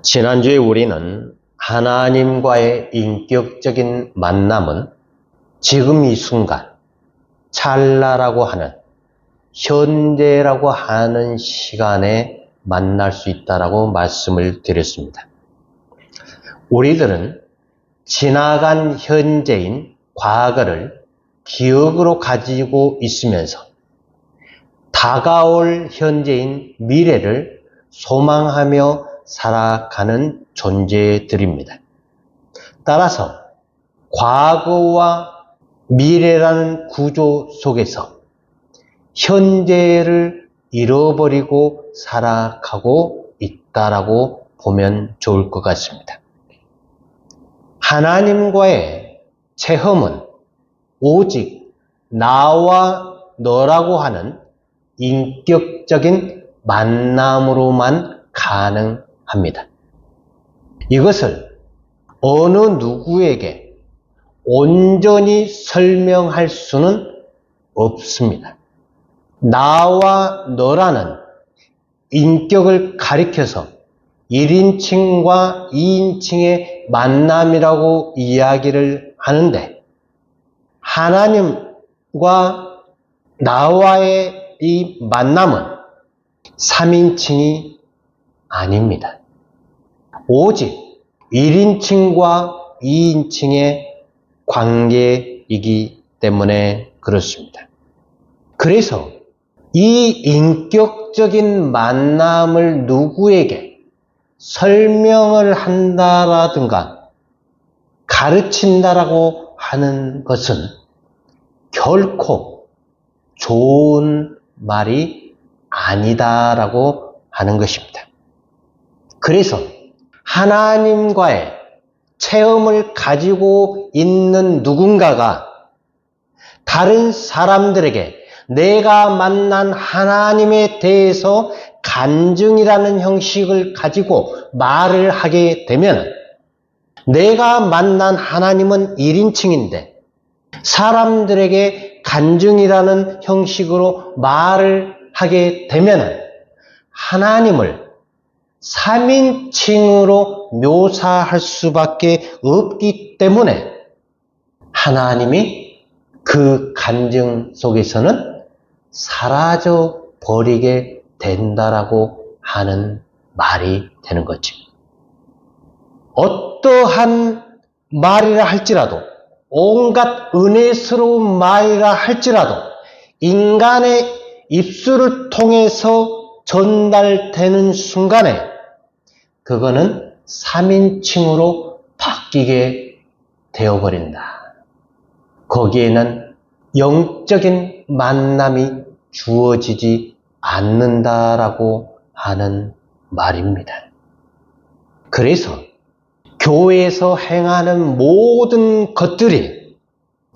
지난주에 우리는 하나님과의 인격적인 만남은 지금 이 순간, 찰나라고 하는, 현재라고 하는 시간에 만날 수 있다라고 말씀을 드렸습니다. 우리들은 지나간 현재인 과거를 기억으로 가지고 있으면서 다가올 현재인 미래를 소망하며 살아가는 존재들입니다. 따라서 과거와 미래라는 구조 속에서 현재를 잃어버리고 살아가고 있다라고 보면 좋을 것 같습니다. 하나님과의 체험은 오직 나와 너라고 하는 인격적인 만남으로만 가능합니다. 이것을 어느 누구에게 온전히 설명할 수는 없습니다. 나와 너라는 인격을 가리켜서 1인칭과 2인칭의 만남이라고 이야기를 하는데, 하나님과 나와의 이 만남은 3인칭이 아닙니다. 오직 1인칭과 2인칭의 관계이기 때문에 그렇습니다. 그래서 이 인격적인 만남을 누구에게 설명을 한다라든가 가르친다라고 하는 것은 결코 좋은 말이 아니다라고 하는 것입니다. 그래서 하나님과의 체험을 가지고 있는 누군가가 다른 사람들에게 내가 만난 하나님에 대해서 간증이라는 형식을 가지고 말을 하게 되면, 내가 만난 하나님은 1인칭인데 사람들에게 간증이라는 형식으로 말을 하게 되면 하나님을 3인칭으로 묘사할 수밖에 없기 때문에 하나님이 그 간증 속에서는 사라져 버리게 된다라고 하는 말이 되는 거죠. 어떠한 말이라 할지라도, 온갖 은혜스러운 말이라 할지라도 인간의 입술을 통해서 전달되는 순간에 그거는 3인칭으로 바뀌게 되어버린다. 거기에는 영적인 만남이 주어지지 않는다라고 하는 말입니다. 그래서 교회에서 행하는 모든 것들이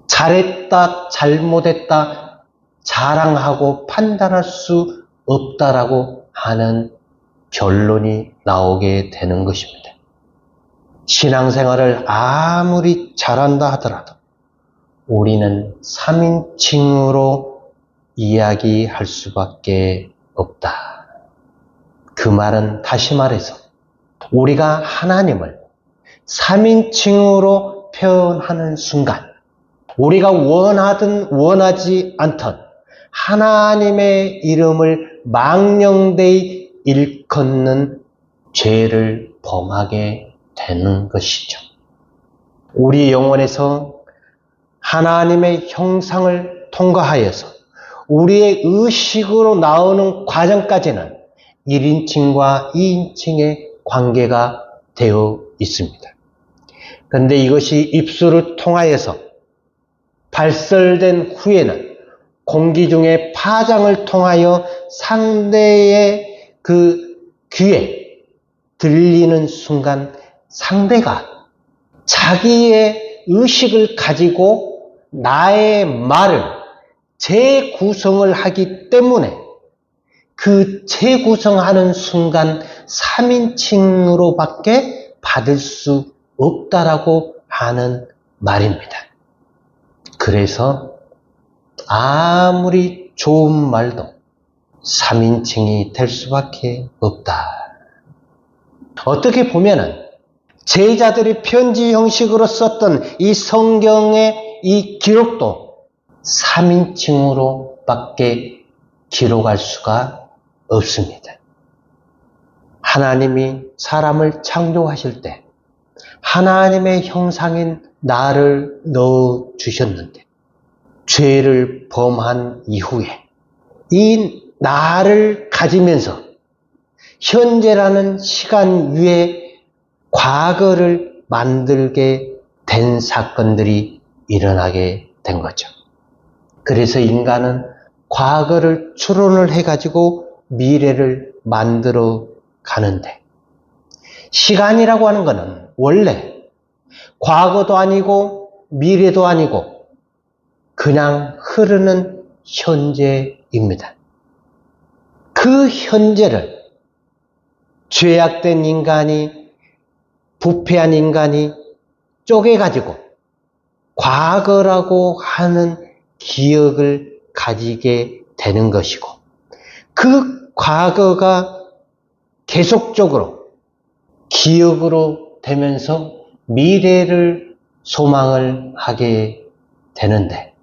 잘했다, 잘못했다, 자랑하고 판단할 수 없다라고 하는 결론이 나오게 되는 것입니다. 신앙생활을 아무리 잘한다 하더라도 우리는 3인칭으로 이야기할 수밖에 없다. 그 말은 다시 말해서 우리가 하나님을 3인칭으로 표현하는 순간, 우리가 원하든 원하지 않든 하나님의 이름을 망령되이 일컫는 죄를 범하게 되는 것이죠. 우리 영혼에서 하나님의 형상을 통과하여서 우리의 의식으로 나오는 과정까지는 1인칭과 2인칭의 관계가 되어 있습니다. 그런데 이것이 입술을 통하여서 발설된 후에는 공기 중에 파장을 통하여 상대의 그 귀에 들리는 순간 상대가 자기의 의식을 가지고 나의 말을 재구성을 하기 때문에 그 재구성하는 순간 3인칭으로밖에 받을 수 없다라고 하는 말입니다. 그래서 아무리 좋은 말도 3인칭이 될 수밖에 없다. 어떻게 보면은 제자들이 편지 형식으로 썼던 이 성경의 이 기록도 3인칭으로 밖에 기록할 수가 없습니다. 하나님이 사람을 창조하실 때 하나님의 형상인 나를 넣어주셨는데 죄를 범한 이후에 이 나를 가지면서 현재라는 시간 위에 과거를 만들게 된 사건들이 일어나게 된 거죠. 그래서 인간은 과거를 추론을 해가지고 미래를 만들어 가는데, 시간이라고 하는 것은 원래 과거도 아니고 미래도 아니고 그냥 흐르는 현재입니다. 그 현재를 죄악된 인간이, 부패한 인간이 쪼개가지고 과거라고 하는 기억을 가지게 되는 것이고, 그 과거가 계속적으로 기억으로 되면서 미래를 소망을 하게 되는데,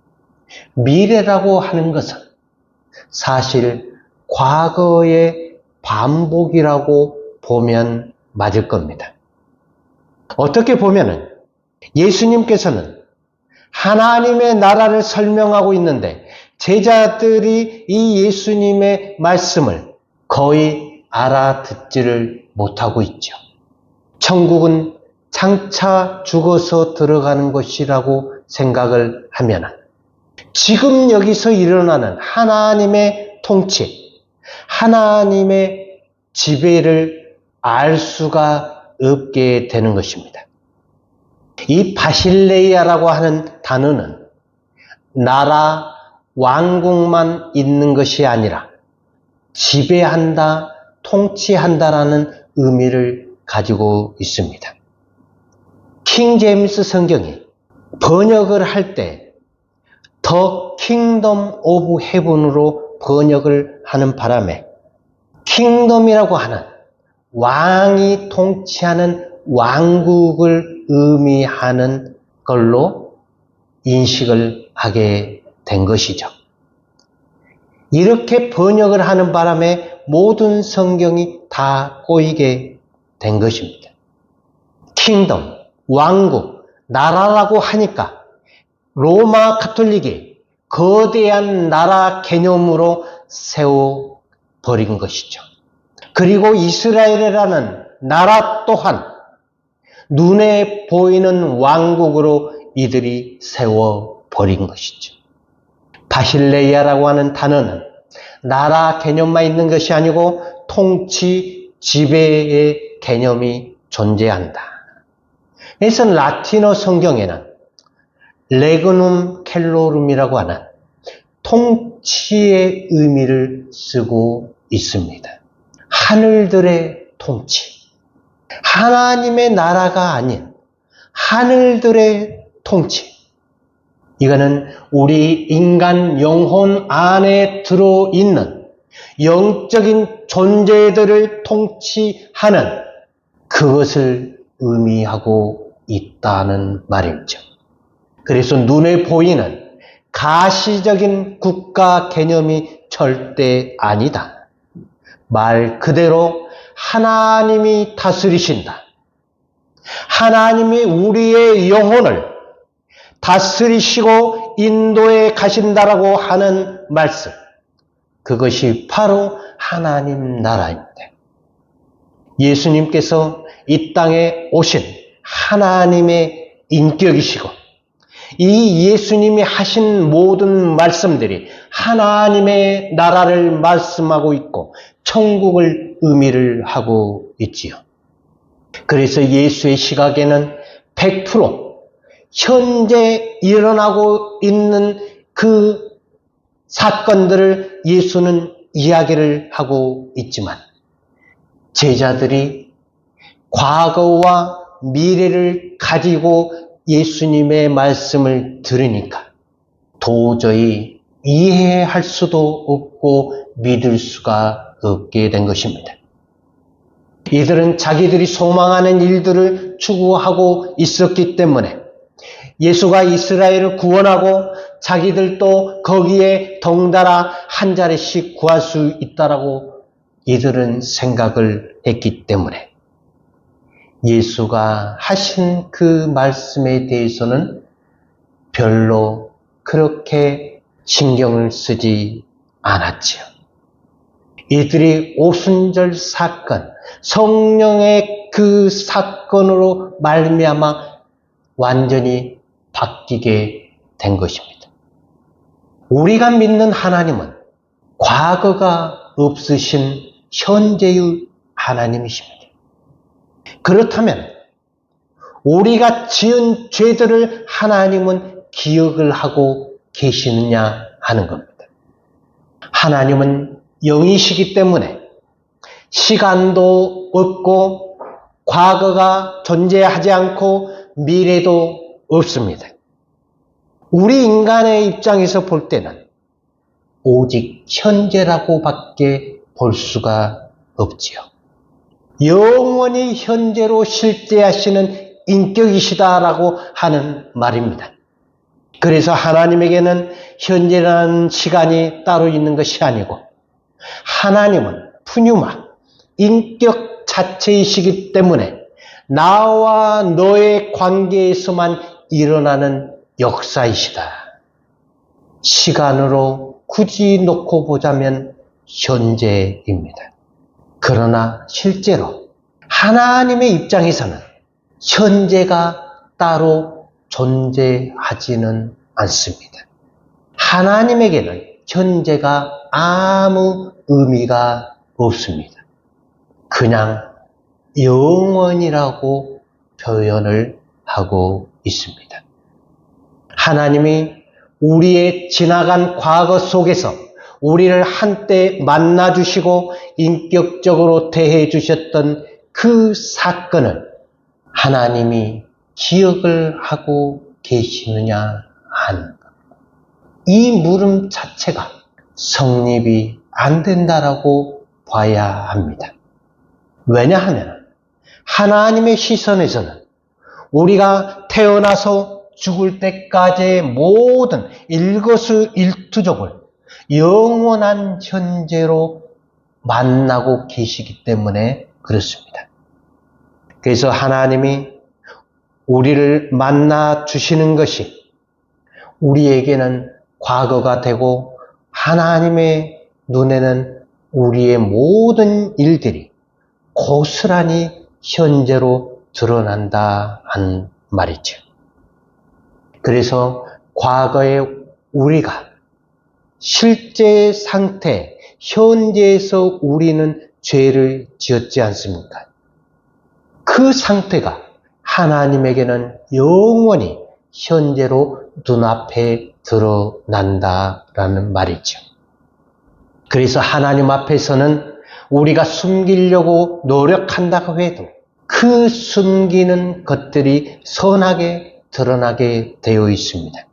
미래라고 하는 것은 사실 과거의 반복이라고 보면 맞을 겁니다. 어떻게 보면은 예수님께서는 하나님의 나라를 설명하고 있는데 제자들이 이 예수님의 말씀을 거의 알아듣지를 못하고 있죠. 천국은 장차 죽어서 들어가는 것이라고 생각을 하면 지금 여기서 일어나는 하나님의 통치, 하나님의 지배를 알 수가 없게 되는 것입니다. 이 바실레이아라고 하는 단어는 나라, 왕국만 있는 것이 아니라 지배한다, 통치한다라는 의미를 가지고 있습니다. 킹 제임스 성경이 번역을 할 때 The Kingdom of Heaven으로 번역을 하는 바람에 킹덤이라고 하는 왕이 통치하는 왕국을 의미하는 걸로 인식을 하게 된 것이죠. 이렇게 번역을 하는 바람에 모든 성경이 다 꼬이게 된 것입니다. 킹덤, 왕국, 나라라고 하니까 로마 가톨릭이 거대한 나라 개념으로 세워버린 것이죠. 그리고 이스라엘이라는 나라 또한 눈에 보이는 왕국으로 이들이 세워버린 것이죠. 바실레이아라고 하는 단어는 나라 개념만 있는 것이 아니고 통치, 지배의 개념이 존재한다. 그래서 라틴어 성경에는 레그눔 켈로룸이라고 하는 통치의 의미를 쓰고 있습니다. 하늘들의 통치, 하나님의 나라가 아닌 하늘들의 통치, 이거는 우리 인간 영혼 안에 들어있는 영적인 존재들을 통치하는 그것을 의미하고 있다는 말이죠. 그래서 눈에 보이는 가시적인 국가 개념이 절대 아니다. 말 그대로 하나님이 다스리신다. 하나님이 우리의 영혼을 다스리시고 인도해 가신다라고 하는 말씀, 그것이 바로 하나님 나라입니다. 예수님께서 이 땅에 오신 하나님의 인격이시고, 이 예수님이 하신 모든 말씀들이 하나님의 나라를 말씀하고 있고 천국을 의미를 하고 있지요. 그래서 예수의 시각에는 100% 현재 일어나고 있는 그 사건들을 예수는 이야기를 하고 있지만, 제자들이 과거와 미래를 가지고 예수님의 말씀을 들으니까 도저히 이해할 수도 없고 믿을 수가 없게 된 것입니다. 이들은 자기들이 소망하는 일들을 추구하고 있었기 때문에 예수가 이스라엘을 구원하고 자기들도 거기에 덩달아 한 자리씩 구할 수 있다라고 이들은 생각을 했기 때문에 예수가 하신 그 말씀에 대해서는 별로 그렇게 신경을 쓰지 않았지요. 이들이 오순절 사건, 성령의 그 사건으로 말미암아 완전히 바뀌게 된 것입니다. 우리가 믿는 하나님은 과거가 없으신 현재의 하나님이십니다. 그렇다면 우리가 지은 죄들을 하나님은 기억을 하고 계시느냐 하는 겁니다. 하나님은 영이시기 때문에 시간도 없고 과거가 존재하지 않고 미래도 없습니다. 우리 인간의 입장에서 볼 때는 오직 현재라고 밖에 볼 수가 없지요. 영원히 현재로 실제하시는 인격이시다라고 하는 말입니다. 그래서 하나님에게는 현재라는 시간이 따로 있는 것이 아니고 하나님은 푸뉴마, 인격 자체이시기 때문에 나와 너의 관계에서만 일어나는 역사이시다. 시간으로 굳이 놓고 보자면 현재입니다. 그러나 실제로 하나님의 입장에서는 현재가 따로 존재하지는 않습니다. 하나님에게는 현재가 아무 의미가 없습니다. 그냥 영원이라고 표현을 하고 있습니다. 하나님이 우리의 지나간 과거 속에서 우리를 한때 만나주시고 인격적으로 대해주셨던 그 사건을 하나님이 기억을 하고 계시느냐 하는 것. 이 물음 자체가 성립이 안 된다라고 봐야 합니다. 왜냐하면 하나님의 시선에서는 우리가 태어나서 죽을 때까지의 모든 일거수일투족을 영원한 현재로 만나고 계시기 때문에 그렇습니다. 그래서 하나님이 우리를 만나 주시는 것이 우리에게는 과거가 되고 하나님의 눈에는 우리의 모든 일들이 고스란히 현재로 드러난다 한 말이죠. 그래서 과거에 우리가 실제 상태, 현재에서 우리는 죄를 지었지 않습니까? 그 상태가 하나님에게는 영원히 현재로 눈앞에 드러난다라는 말이죠. 그래서 하나님 앞에서는 우리가 숨기려고 노력한다고 해도 그 숨기는 것들이 선하게 드러나게 되어 있습니다.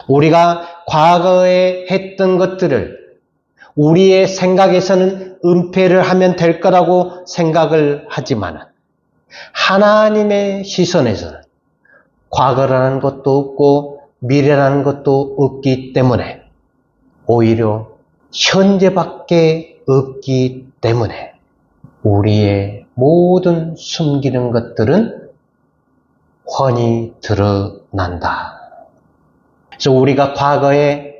우리가 과거에 했던 것들을 우리의 생각에서는 은폐를 하면 될 거라고 생각을 하지만 하나님의 시선에서는 과거라는 것도 없고 미래라는 것도 없기 때문에 오히려 현재밖에 없기 때문에 우리의 모든 숨기는 것들은 훤히 드러난다. 그래서 우리가 과거에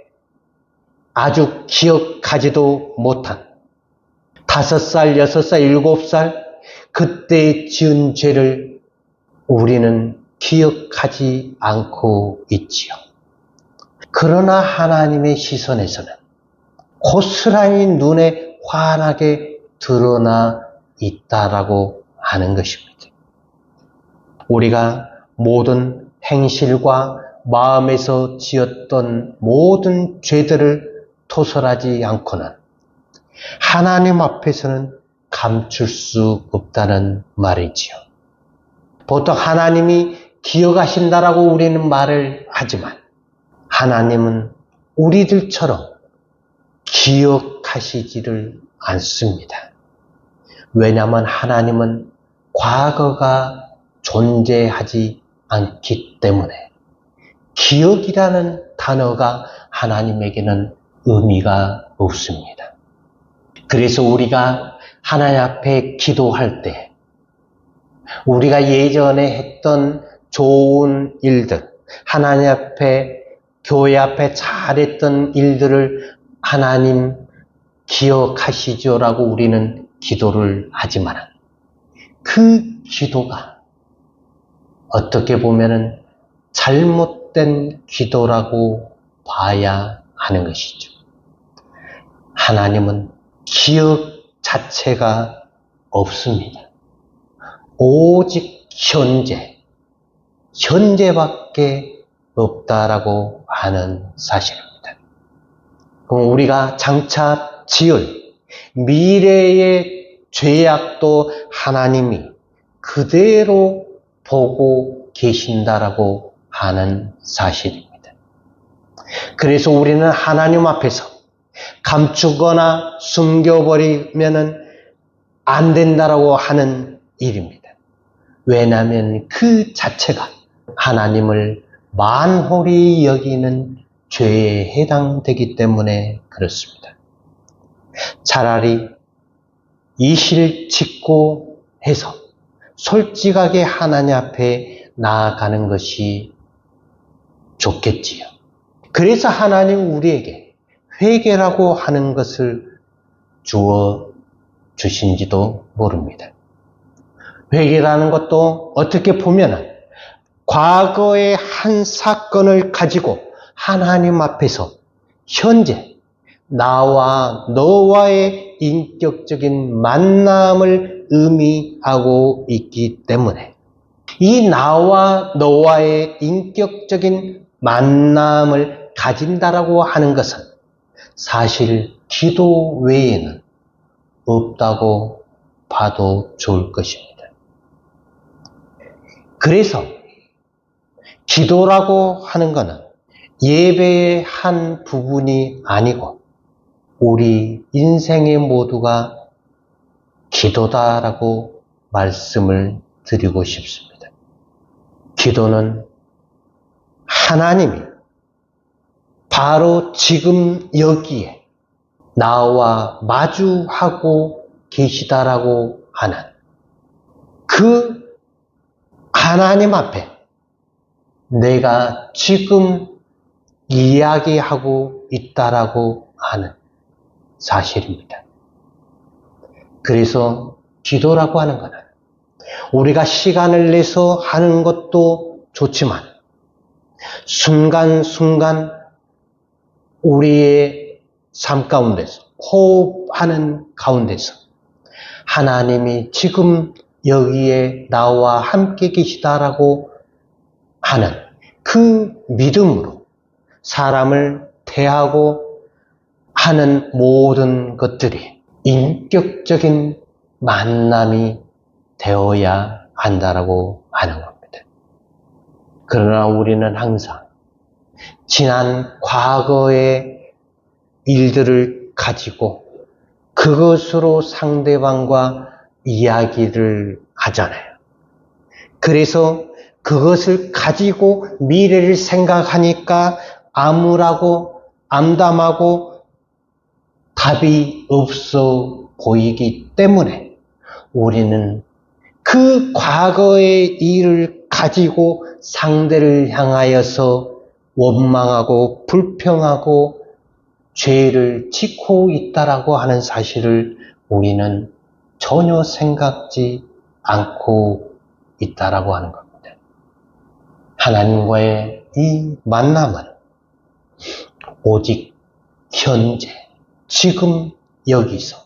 아주 기억하지도 못한 5살, 6살, 7살 그때 지은 죄를 우리는 기억하지 않고 있지요. 그러나 하나님의 시선에서는 고스란히 눈에 환하게 드러나 있다라고 하는 것입니다. 우리가 모든 행실과 마음에서 지었던 모든 죄들을 토설하지 않고는 하나님 앞에서는 감출 수 없다는 말이지요. 보통 하나님이 기억하신다라고 우리는 말을 하지만 하나님은 우리들처럼 기억하시지를 않습니다. 왜냐하면 하나님은 과거가 존재하지 않기 때문에 기억이라는 단어가 하나님에게는 의미가 없습니다. 그래서 우리가 하나님 앞에 기도할 때 우리가 예전에 했던 좋은 일들, 하나님 앞에, 교회 앞에 잘했던 일들을 하나님 기억하시죠라고 우리는 기도를 하지만 그 기도가 어떻게 보면은 잘못된 기도라고 봐야 하는 것이죠. 하나님은 기억 자체가 없습니다. 오직 현재밖에 없다라고 하는 사실입니다. 그럼 우리가 장차 지을 미래의 죄악도 하나님이 그대로 보고 계신다라고 하는 사실입니다. 그래서 우리는 하나님 앞에서 감추거나 숨겨버리면은 안 된다라고 하는 일입니다. 왜냐하면 그 자체가 하나님을 만홀히 여기는 죄에 해당되기 때문에 그렇습니다. 차라리 이실 짓고 해서 솔직하게 하나님 앞에 나아가는 것이 좋겠지요. 그래서 하나님 우리에게 회개라고 하는 것을 주어 주신지도 모릅니다. 회개라는 것도 어떻게 보면 과거의 한 사건을 가지고 하나님 앞에서 현재 나와 너와의 인격적인 만남을 의미하고 있기 때문에 이 나와 너와의 인격적인 만남을 가진다라고 하는 것은 사실 기도 외에는 없다고 봐도 좋을 것입니다. 그래서 기도라고 하는 것은 예배의 한 부분이 아니고 우리 인생의 모두가 기도다라고 말씀을 드리고 싶습니다. 기도는 하나님이 바로 지금 여기에 나와 마주하고 계시다라고 하는 그 하나님 앞에 내가 지금 이야기하고 있다라고 하는 사실입니다. 그래서 기도라고 하는 것은 우리가 시간을 내서 하는 것도 좋지만 순간순간 우리의 삶 가운데서 호흡하는 가운데서 하나님이 지금 여기에 나와 함께 계시다라고 하는 그 믿음으로 사람을 대하고 하는 모든 것들이 인격적인 만남이 되어야 한다라고 하는 겁니다. 그러나 우리는 항상 지난 과거의 일들을 가지고 그것으로 상대방과 이야기를 하잖아요. 그래서 그것을 가지고 미래를 생각하니까 암울하고 암담하고 답이 없어 보이기 때문에 우리는 그 과거의 일을 가지고 상대를 향하여서 원망하고 불평하고 죄를 짓고 있다라고 하는 사실을 우리는 전혀 생각지 않고 있다라고 하는 겁니다. 하나님과의 이 만남은 오직 현재, 지금 여기서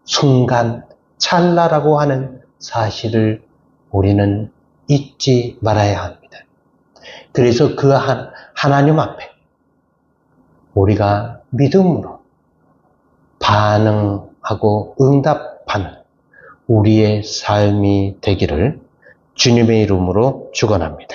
순간 찰나라고 하는 사실을 우리는 잊지 말아야 합니다. 그래서 그 하나님 앞에 우리가 믿음으로 반응하고 응답하는 우리의 삶이 되기를 주님의 이름으로 축원합니다.